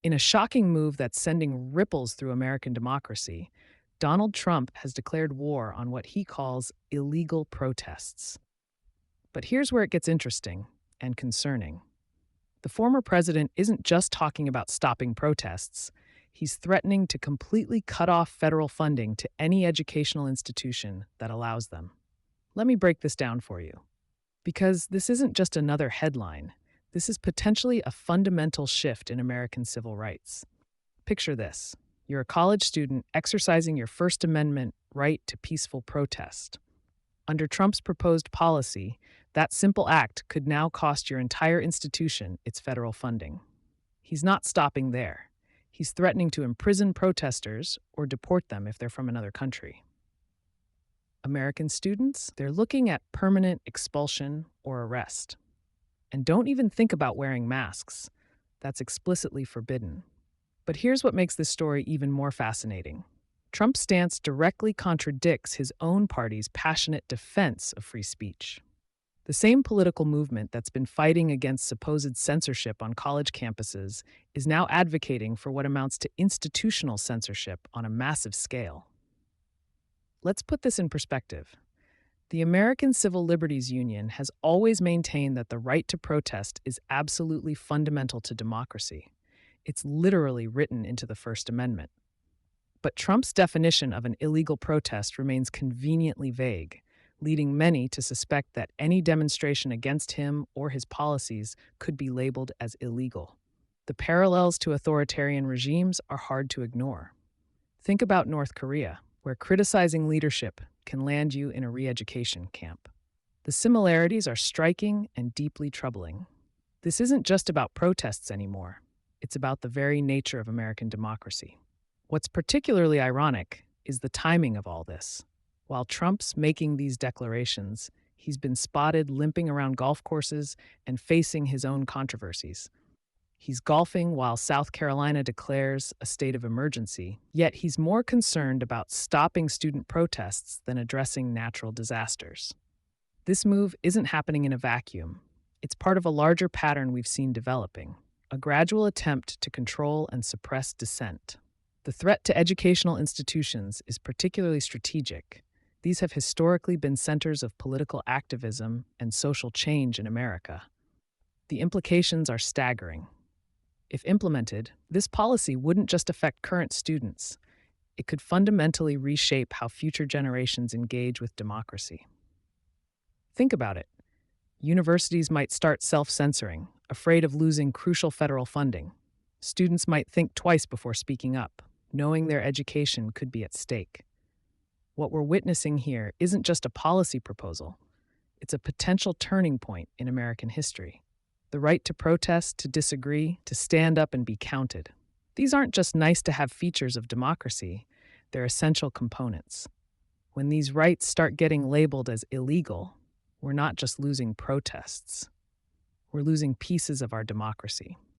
In a shocking move that's sending ripples through American democracy, Donald Trump has declared war on what he calls illegal protests. But here's where it gets interesting and concerning. The former president isn't just talking about stopping protests, he's threatening to completely cut off federal funding to any educational institution that allows them. Let me break this down for you. Because this isn't just another headline, this is potentially a fundamental shift in American civil rights. Picture this: you're a college student exercising your First Amendment right to peaceful protest. Under Trump's proposed policy, that simple act could now cost your entire institution its federal funding. He's not stopping there. He's threatening to imprison protesters or deport them if they're from another country. American students, they're looking at permanent expulsion or arrest. And don't even think about wearing masks. That's explicitly forbidden. But here's what makes this story even more fascinating. Trump's stance directly contradicts his own party's passionate defense of free speech. The same political movement that's been fighting against supposed censorship on college campuses is now advocating for what amounts to institutional censorship on a massive scale. Let's put this in perspective. The American Civil Liberties Union has always maintained that the right to protest is absolutely fundamental to democracy. It's literally written into the First Amendment. But Trump's definition of an illegal protest remains conveniently vague, leading many to suspect that any demonstration against him or his policies could be labeled as illegal. The parallels to authoritarian regimes are hard to ignore. Think about North Korea, where criticizing leadership can land you in a re-education camp. The similarities are striking and deeply troubling. This isn't just about protests anymore. It's about the very nature of American democracy. What's particularly ironic is the timing of all this. While Trump's making these declarations, he's been spotted limping around golf courses and facing his own controversies. He's golfing while South Carolina declares a state of emergency, yet he's more concerned about stopping student protests than addressing natural disasters. This move isn't happening in a vacuum. It's part of a larger pattern we've seen developing, a gradual attempt to control and suppress dissent. The threat to educational institutions is particularly strategic. These have historically been centers of political activism and social change in America. The implications are staggering. If implemented, this policy wouldn't just affect current students. It could fundamentally reshape how future generations engage with democracy. Think about it. Universities might start self-censoring, afraid of losing crucial federal funding. Students might think twice before speaking up, knowing their education could be at stake. What we're witnessing here isn't just a policy proposal. It's a potential turning point in American history. The right to protest, to disagree, to stand up and be counted. These aren't just nice-to-have features of democracy, they're essential components. When these rights start getting labeled as illegal, we're not just losing protests. We're losing pieces of our democracy.